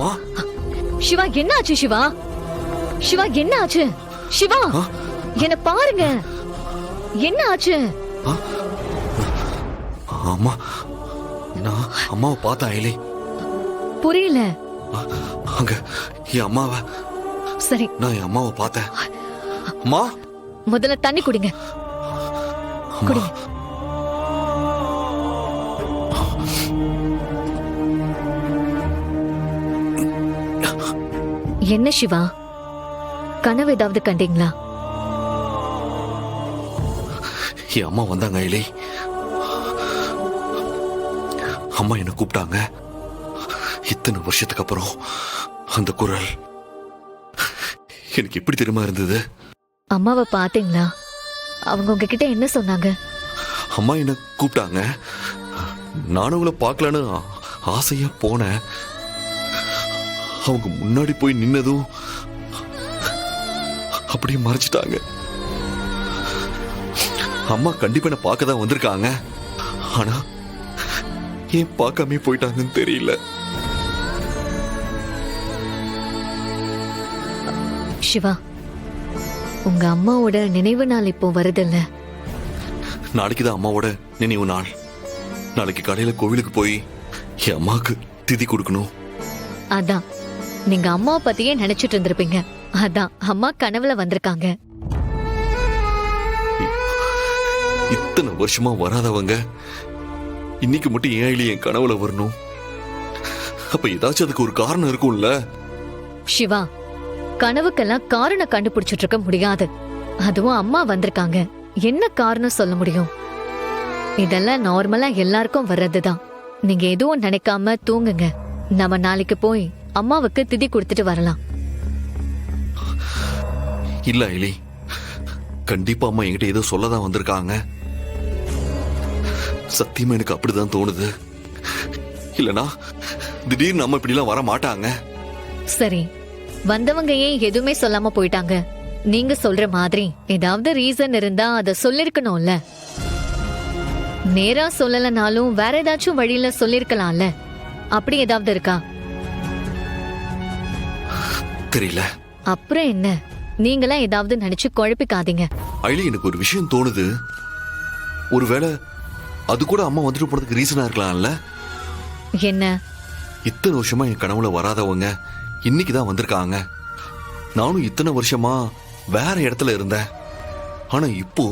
அம்மா சிவா என்ன ஆச்சு? சிவா சிவா என்ன ஆச்சு? சிவா என்ன பாருங்க, என்ன ஆச்சு? அம்மா நான் அம்மாவை பார்த்தேன் அயலி. புரியல. அங்க என் அம்மாவை. சரி, நான் என் அம்மாவை பார்த்தேன். அம்மா முதல்ல தண்ணி குடிங்க. குடிங்க. என்ன சிவா, கனவு ஏதாவது கண்டீங்களா? என் அம்மா வந்தாங்க அயலி. அம்மா என்ன கூப்பிட்டாங்க. இத்தனை வருஷத்துக்கு அப்புறம் அந்த குரல் எனக்கு எப்படி தெரியுமா இருந்தது? அம்மாவை பாத்தீங்களா? அவங்க உங்ககிட்ட என்ன சொன்னாங்க? அம்மா என்ன கூப்பிட்டாங்க. நானும் உங்களை பார்க்கலான்னு ஆசையா போனேன். அவங்க முன்னாடி போய் நின்னதும் அப்படியே மறைச்சிட்டாங்க. அம்மா கண்டிப்பா என்ன பார்க்க தான் வந்திருக்காங்க. ஆனா ஏன் பார்க்காம போயிட்டாங்கன்னு தெரியல. சிவா, உங்க அம்மாவோட நினைவு நாள் இப்போ வருதுல்ல? நாளைக்குதான் அம்மாவோட நினைவு நாள். நாளைக்கு கடையில கோவிலுக்கு போய் என் அம்மாவுக்கு திதி கொடுக்கணும். அதான் நீங்க அம்மாவை பத்தியே நினைச்சிட்டு இருந்திருப்பீங்க. அதான் அம்மா கனவுல வந்திருக்காங்க. இத்தனை வருஷமா வராதவங்க இன்னைக்கு மட்டும் ஏன் இல்லையே என் கனவுல வரணும்? அப்ப ஏதாச்சும் அதுக்கு ஒரு காரணம் இருக்கும்ல? சிவா, கனவுக்கெல்லாம் காரணம் கண்டுபிடிச்சிட்டு இருக்க முடியாது. அதுவும் அம்மா வந்திருக்காங்க, என்ன காரணம் சொல்ல முடியும்? இதெல்லாம் நார்மலா எல்லாருக்கும் வர்றதுதான். நீங்க எதுவும் நினைக்காம தூங்குங்க. நம்ம நாளைக்கு போய் அம்மாவுக்கு திதி கொடுத்துட்டு வரலாம். இல்ல ஐலி, கண்டிப்பா அம்மா என்கிட்ட ஏதோ சொல்லதான் வந்திருக்காங்க. சத்தியமா எனக்கு அப்படிதான் தோணுது. இல்லனா திடீர்னு அம்மா இப்படி எல்லாம் வர மாட்டாங்க. சரி, வந்தவங்க ஏன் எதுவுமே சொல்லாம போயிட்டாங்க? நீங்க சொல்ற மாதிரி ஏதாவது ரீசன் இருந்தா அத சொல்லிருக்கணும்ல. நேரா சொல்லலனாலும் வேற ஏதாச்சும் வழியில சொல்லிருக்கலாம்ல. அப்படி ஏதாவது இருக்கா? தெரியல. அப்புறம் என்ன, நீங்களா ஏதாவது நினைச்சு குழப்பிக்காதீங்க. ஐலி, எனக்கு ஒரு விஷயம் தோணுது. ஒருவேளை அது கூட அம்மா வந்துட்டு போறதுக்கு ரீசனா இருக்கலாம்ல? என்ன? இத்தனை வருஷமா என் கனவுல வராதவங்க இன்னைக்குதான் வந்திருக்காங்க. நானும் இத்தனை வருஷமா வேற இடத்துல இருந்தேன். ஆனா இப்போ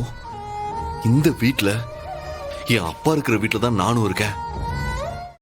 இந்த வீட்டுல, என் அப்பா இருக்கிற வீட்டுல தான் நானும் இருக்கேன்.